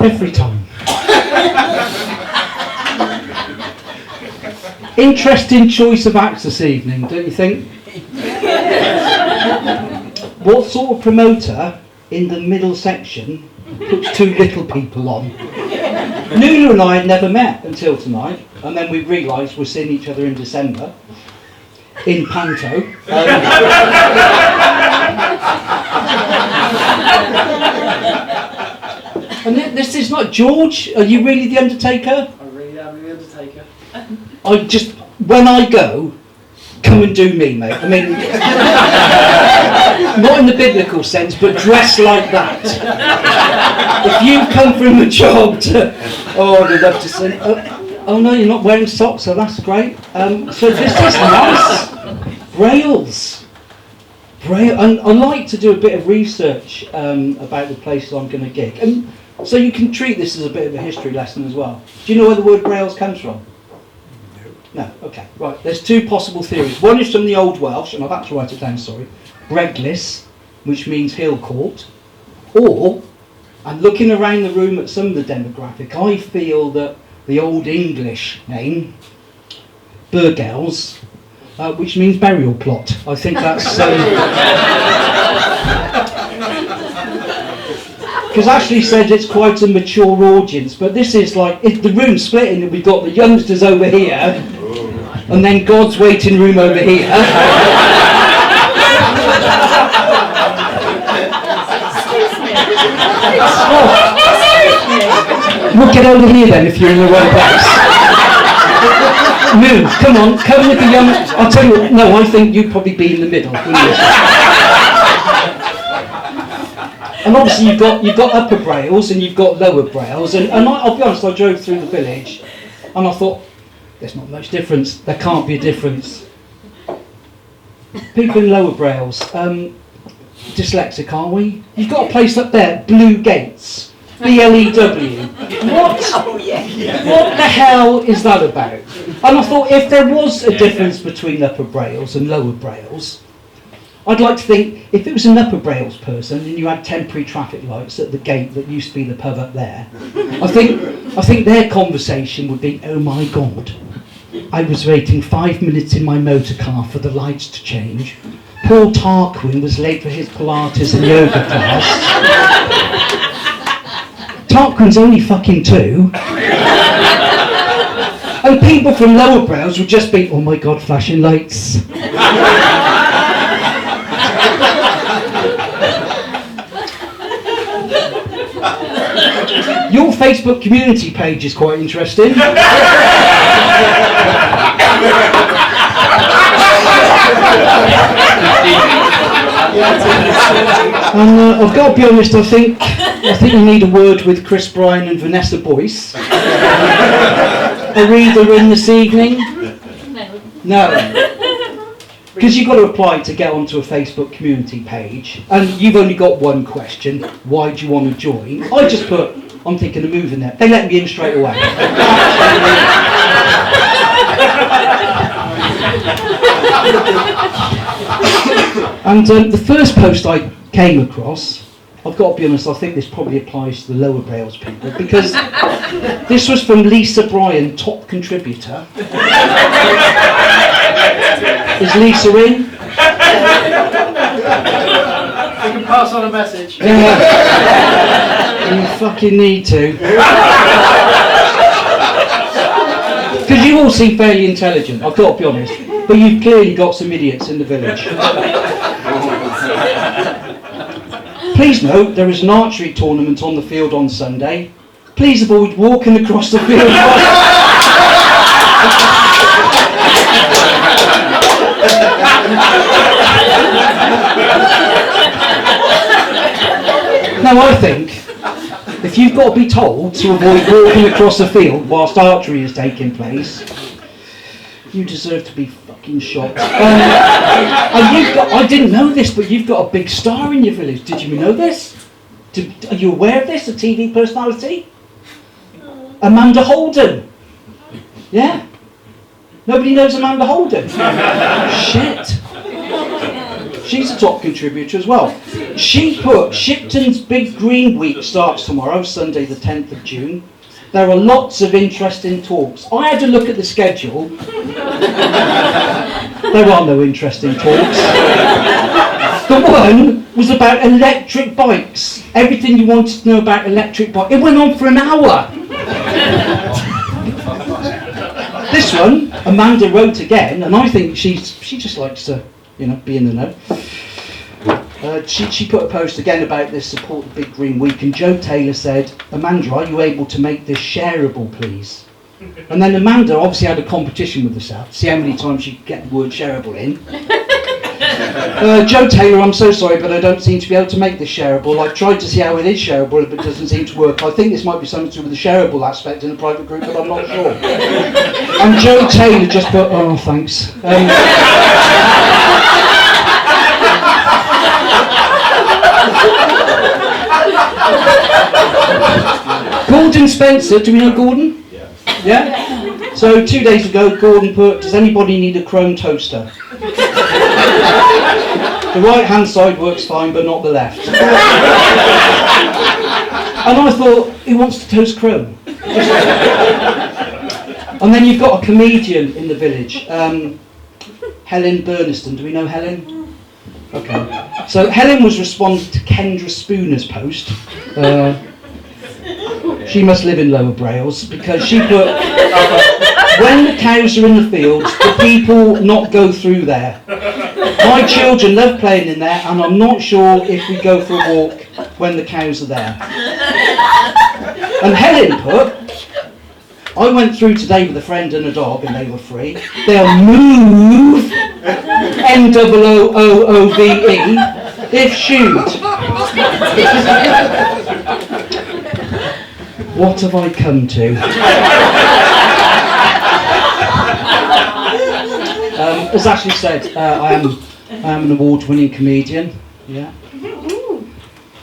Every time. Interesting choice of acts this evening, don't you think? What sort of promoter in the middle section puts two little people on? Nunu and I had never met until tonight, and then we realised we're seeing each other in December in Panto. And this is not George. Are you really the Undertaker? I really am the Undertaker. When I go, come and do me, mate. I mean, not in the biblical sense, but dress like that. If you come from the job I'd love to say, oh no, you're not wearing socks, so that's great. So this is nice. Braille's. Braille. And I like to do a bit of research about the places I'm going to gig. And so you can treat this as a bit of a history lesson as well. Do you know where the word Braille's comes from? No, okay, right. There's two possible theories. One is from the Old Welsh, and I've had to write it down, sorry. Breglis, which means hill court. Or, and looking around the room at some of the demographic, I feel that the Old English name, Burgels, which means burial plot. I think that's... Because Ashley said it's quite a mature audience, but this is like, the room's splitting and we've got the youngsters over here, and then God's waiting room over here. Well, get over here then if you're in the wrong place. Move, come on, come with the young... I'll tell you, no, I think you'd probably be in the middle, wouldn't you? And obviously you've got upper Brails and you've got lower Brails, and I'll be honest, I drove through the village and I thought, there's not much difference, there can't be a difference. People in lower Brails, dyslexic, are we? You've got a place up there, Blue Gates, BLEW. What? Oh, yeah. What the hell is that about? And I thought, if there was a difference between upper Brails and lower Brails, I'd like to think, if it was an upper Brails person and you had temporary traffic lights at the gate that used to be the pub up there, I think their conversation would be, oh my God, I was waiting 5 minutes in my motor car for the lights to change. Paul Tarquin was late for his Pilates and yoga class. Tarquin's only fucking 2. And people from lower Brails would just be, oh my God, flashing lights. Your Facebook community page is quite interesting. And I've got to be honest, I think we need a word with Chris Bryan and Vanessa Boyce. Are either in this evening? No. Because you've got to apply to get onto a Facebook community page, and you've only got one question: why do you want to join? I just put, I'm thinking of moving there. They let me in straight away. And the first post I came across, I've got to be honest, I think this probably applies to the lower Brails people, because this was from Lisa Bryan, top contributor. Is Lisa in? You can pass on a message. You fucking need to. Because you all seem fairly intelligent, I've got to be honest. But you've clearly got some idiots in the village. Please note, there is an archery tournament on the field on Sunday. Please avoid walking across the field. Now I think, if you've got to be told to avoid walking across the field whilst archery is taking place, you deserve to be fucking shot. I didn't know this, but you've got a big star in your village. Did you know this? Are you aware of this? A TV personality? Amanda Holden. Yeah? Nobody knows Amanda Holden? Shit. She's a top contributor as well. She put, Shipton's Big Green Week starts tomorrow, Sunday the 10th of June. There are lots of interesting talks. I had a look at the schedule. There are no interesting talks. The one was about electric bikes. Everything you wanted to know about electric bikes. It went on for an hour. This one, Amanda wrote again, and I think she just likes to, be in the know. She put a post again about this support the Big Green Week, and Joe Taylor said, Amanda, are you able to make this shareable, please? And then Amanda obviously had a competition with herself to see how many times she could get the word shareable in. Joe Taylor, I'm so sorry, but I don't seem to be able to make this shareable. I've tried to see how it is shareable, but it doesn't seem to work. I think this might be something to do with the shareable aspect in a private group, but I'm not sure. And Joe Taylor just put, oh, thanks. Gordon Spencer, do we know Gordon? Yeah? So 2 days ago, Gordon put, does anybody need a chrome toaster? The right hand side works fine, but not the left. And I thought, who wants to toast chrome? And then you've got a comedian in the village, Helen Burniston. Do we know Helen? Okay. So Helen was responding to Kendra Spooner's post. She must live in Lower Brails, because she put, when the cows are in the fields, the people not go through there. My children love playing in there, and I'm not sure if we go for a walk when the cows are there. And Helen put, I went through today with a friend and a dog, and they were free. They'll move, MOOOOVE, if shoot. What have I come to? As Ashley said, I am an award-winning comedian. Yeah.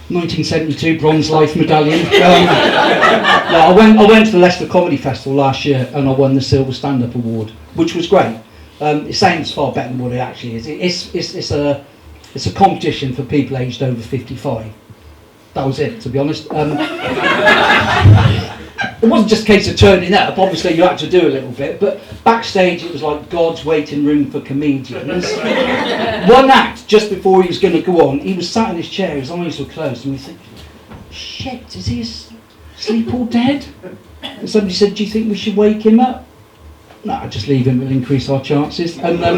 1972 Bronze Life Medallion. I went to the Leicester Comedy Festival last year, and I won the Silver Stand-Up Award, which was great. It sounds far better than what it actually is. It's a competition for people aged over 55. That was it, to be honest. It wasn't just a case of turning up. Obviously you had to do a little bit, but backstage it was like God's waiting room for comedians. One act just before he was going to go on, he was sat in his chair, his eyes were closed, and we think, shit, is he asleep or dead? And somebody said, do you think we should wake him up? No, just leave him, it'll increase our chances. And I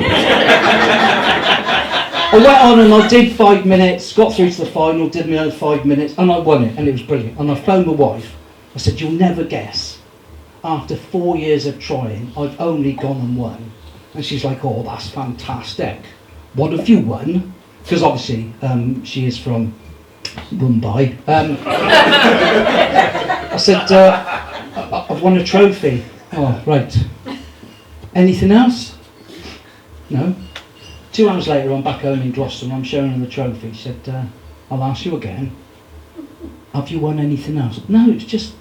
went on and I did 5 minutes, got through to the final, did my own 5 minutes, and I won it, and it was brilliant. And I phoned my wife. I said, you'll never guess, after 4 years of trying, I've only gone and won. And she's like, oh, that's fantastic. What have you won? Because obviously she is from Mumbai. I said, I've won a trophy. Oh, right. Anything else? No. 2 hours later, I'm back home in Gloucester and I'm showing her the trophy. She said, I'll ask you again. Have you won anything else? No, it's just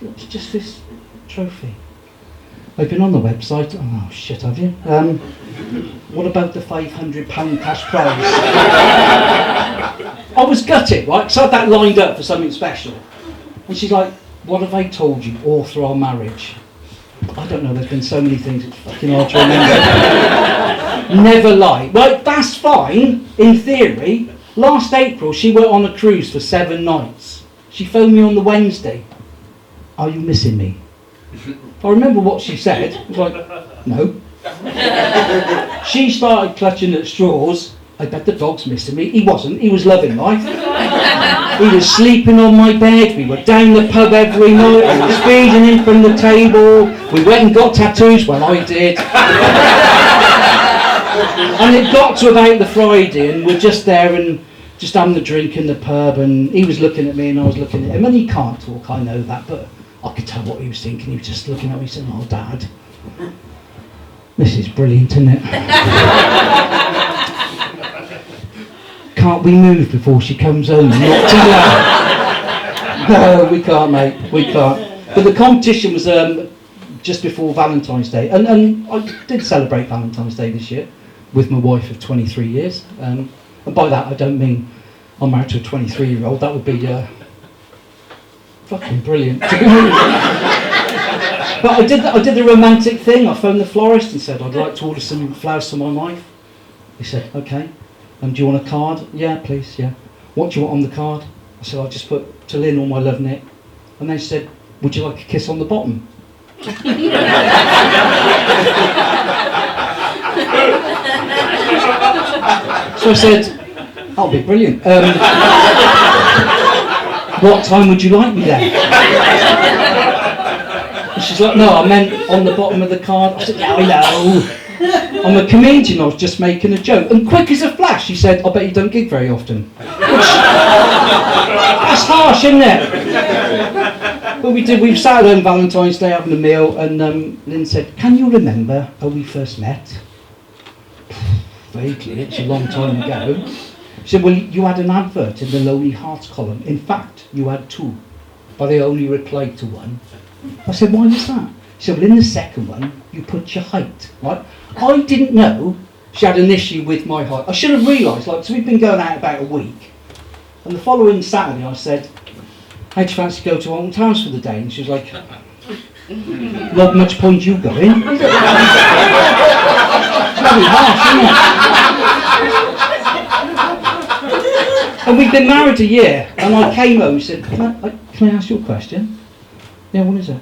this trophy. I've been on the website. Oh shit, have you? What about the £500 cash prize? I was gutted, right? So I had that lined up for something special. And she's like, what have I told you all through our marriage? I don't know, there's been so many things, it's fucking hard to remember. Never lie. Right, that's fine, in theory. Last April, she went on a cruise for 7 nights. She phoned me on the Wednesday. Are you missing me? I remember what she said. I was like, no. She started clutching at straws. I bet the dog's missing me. He wasn't. He was loving life. He was sleeping on my bed. We were down the pub every night. I was feeding him from the table. We went and got tattoos. Well, I did. And it got to about the Friday, and we're just there and just having a drink in the pub, and he was looking at me and I was looking at him, and he can't talk, I know that, but I could tell what he was thinking. He was just looking at me saying, oh, Dad, this is brilliant, isn't it? Can't we move before she comes home and not tell her? No, we can't, mate, we can't. But the competition was just before Valentine's Day, and I did celebrate Valentine's Day this year with my wife of 23 years. And by that I don't mean I'm married to a 23-year-old. That would be fucking brilliant. To be honest. But I did the romantic thing. I phoned the florist and said, I'd like to order some flowers for my wife. He said, okay. Do you want a card? Yeah, please, yeah. What do you want on the card? I said, I'll just put to Lynn, all my love, Nick. And then she said, would you like a kiss on the bottom? So I said, that'll be brilliant. What time would you like me there? And she's like, no, I meant on the bottom of the card. I said, yeah, I know. I'm a comedian, I was just making a joke. And quick as a flash, she said, I bet you don't gig very often. That's harsh, isn't it? But we sat at home Valentine's Day having a meal, and Lynn said, can you remember how we first met? Vaguely, it's a long time ago. She said, well, you had an advert in the Lonely Hearts column. In fact, you had two, but I only replied to one. I said, why was that? She said, well, in the second one, you put your height, right? I didn't know she had an issue with my height. I should have realised, like, so we've been going out about a week. And the following Saturday, I said, how'd you fancy go to Alton Towers for the day? And she was like, not much point you going. It's very harsh, isn't it? And we've been married a year, and I came home and said, can I ask you a question? Yeah, what is it?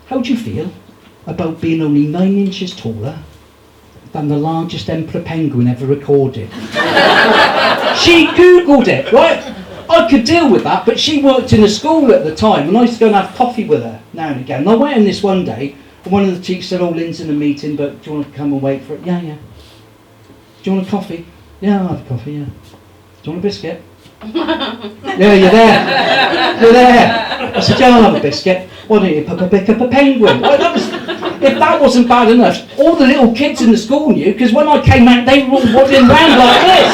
How do you feel about being only 9 inches taller than the largest emperor penguin ever recorded? She Googled it, right? I could deal with that, but she worked in a school at the time, and I used to go and have coffee with her now and again. And I went in this one day, and one of the teachers said, oh, Lynn's in a meeting, but do you want to come and wait for it? Yeah, yeah. Do you want a coffee? Yeah, I'll have a coffee, yeah. Do you want a biscuit? Yeah, you're there. You're there. I said, yeah, I'll have a biscuit. Why don't you pick up a penguin? Well, if that wasn't bad enough, all the little kids in the school knew, because when I came out, they were all waddling around like this.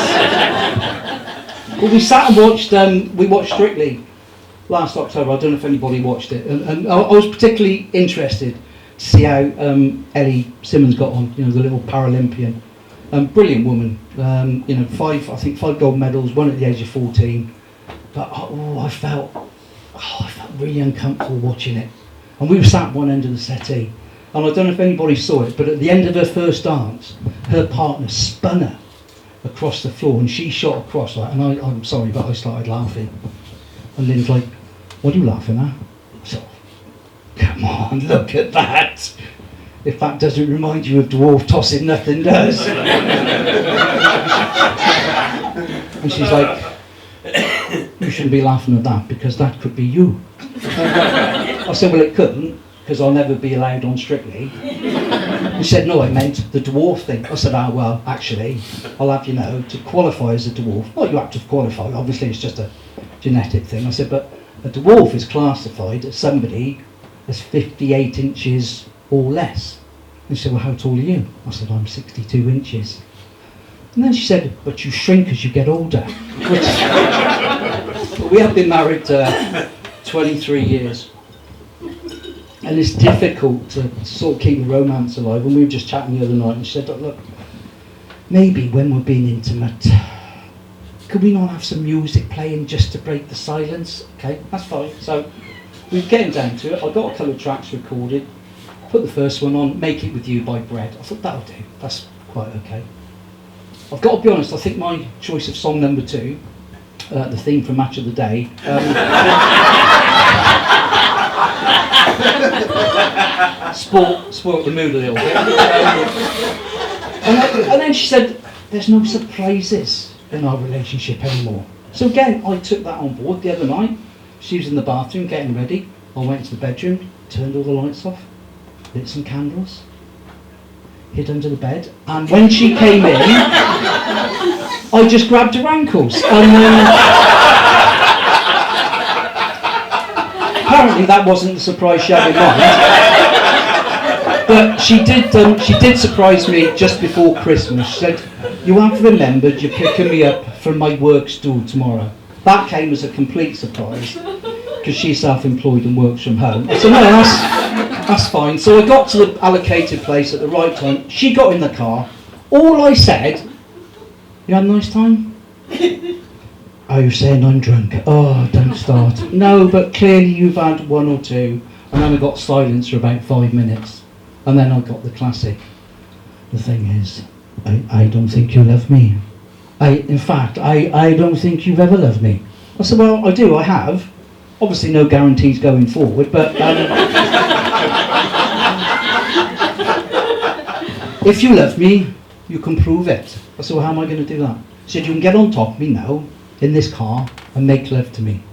Well, we sat and watched Strictly last October. I don't know if anybody watched it. And I was particularly interested to see how Ellie Simmons got on, the little Paralympian. Brilliant woman, 5 gold medals, one at the age of 14. But I felt really uncomfortable watching it. And we were sat at one end of the settee. And I don't know if anybody saw it, but at the end of her first dance, her partner spun her across the floor, and she shot across, like, and I'm sorry, but I started laughing. And Lynn's like, what are you laughing at? So, come on, look at that. If that doesn't remind you of dwarf tossing, nothing does. And she's like, you shouldn't be laughing at that, because that could be you. I said, well, it couldn't, because I'll never be allowed on Strictly. He said, no, I meant the dwarf thing. I said, well, actually, I'll have you know, to qualify as a dwarf, well, you have to qualify, obviously it's just a genetic thing. I said, but a dwarf is classified as somebody that's 58 inches or less. And she said, well, how tall are you? I said, I'm 62 inches. And then she said, but you shrink as you get older. We have been married 23 years. And it's difficult to sort of keep the romance alive. And we were just chatting the other night, and she said, look, maybe when we're being intimate, could we not have some music playing just to break the silence? Okay, that's fine. So we're getting down to it. I got a couple of tracks recorded. Put the first one on, Make It With You by Bread. I thought that'll do. That's quite okay. I've got to be honest, I think my choice of song number 2, the theme for Match of the Day, spoilt the mood a little bit. And then she said, there's no surprises in our relationship anymore. So again, I took that on board the other night. She was in the bathroom getting ready. I went into the bedroom, turned all the lights off, lit some candles, hid under the bed, and when she came in, I just grabbed her ankles. And apparently that wasn't the surprise she had in mind. But she did surprise me just before Christmas. She said, you have remembered you're picking me up from my work stool tomorrow. That came as a complete surprise, because she's self-employed and works from home. I said, no, that's fine. So I got to the allocated place at the right time. She got in the car. All I said You had a nice time? Oh, you're saying I'm drunk. Oh, don't start. No, but clearly you've had one or two. And then I got silence for about 5 minutes. And then I got the classic. The thing is, I don't think you love me. In fact, I don't think you've ever loved me. I said, well, I do, I have. Obviously no guarantees going forward, but if you love me, you can prove it. I said, well, how am I going to do that? He said, you can get on top of me now, in this car, and make love to me.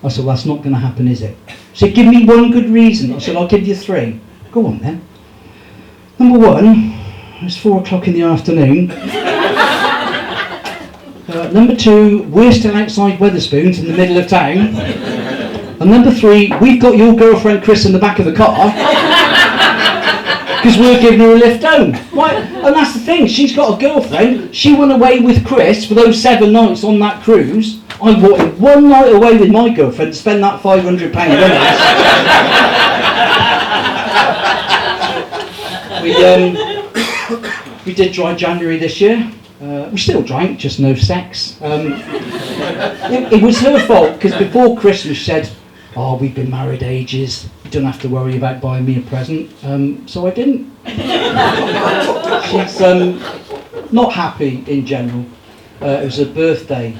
I said, well, that's not going to happen, is it? He said, give me one good reason. I said, I'll give you 3. Go on then. Number 1, it's 4 o'clock in the afternoon. Number 2, we're still outside Wetherspoons in the middle of town. And number 3, we've got your girlfriend Chris in the back of the car because we're giving her a lift home. Right? And that's the thing, she's got a girlfriend. She went away with Chris for those 7 nights on that cruise. I wanted 1 night away with my girlfriend to spend that £500 with us. We did dry January this year. We still drank, just no sex. It was her fault, because before Christmas she said, oh, we've been married ages, you don't have to worry about buying me a present. So I didn't. She's not happy in general. It was her birthday.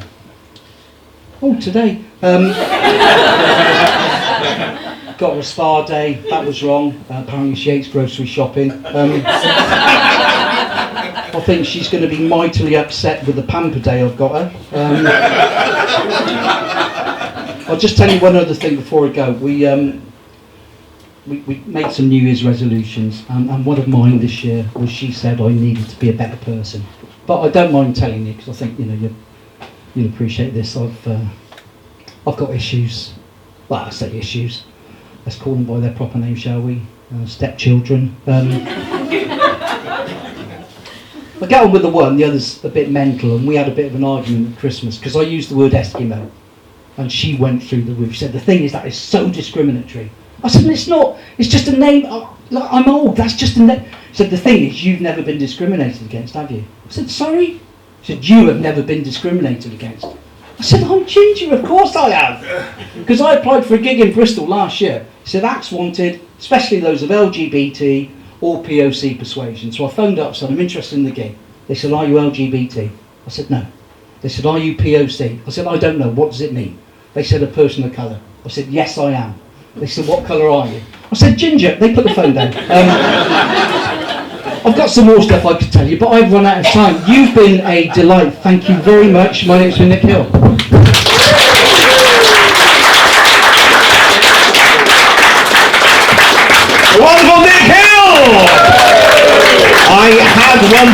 Oh, today. Got her a spa day, that was wrong. Apparently she hates grocery shopping. I think she's going to be mightily upset with the pamper day I've got her. I'll just tell you one other thing before I go. We made some New Year's resolutions, and one of mine this year was she said I needed to be a better person. But I don't mind telling you, because I think you'll appreciate this. I've got issues. Well, I say issues. Let's call them by their proper name, shall we? Stepchildren. I get on with the one, the other's a bit mental, and we had a bit of an argument at Christmas because I used the word Eskimo, and she went through the roof. She said, the thing is, that is so discriminatory. I said, it's not, it's just a name. I'm old, that's just a name. She said, the thing is, you've never been discriminated against, have you? I said, sorry? She said, you have never been discriminated against. I said, I'm ginger, of course I have. Because I applied for a gig in Bristol last year. He said, acts wanted, especially those of LGBT or POC persuasion. So I phoned up, said, I'm interested in the gig. They said, are you LGBT? I said, no. They said, are you POC? I said, I don't know, what does it mean? They said, a person of colour. I said, yes, I am. They said, what colour are you? I said, ginger. They put the phone down. I've got some more stuff I could tell you, but I've run out of time. You've been a delight. Thank you very much. My name's Nik Hill. Wonderful Nik Hill! I had one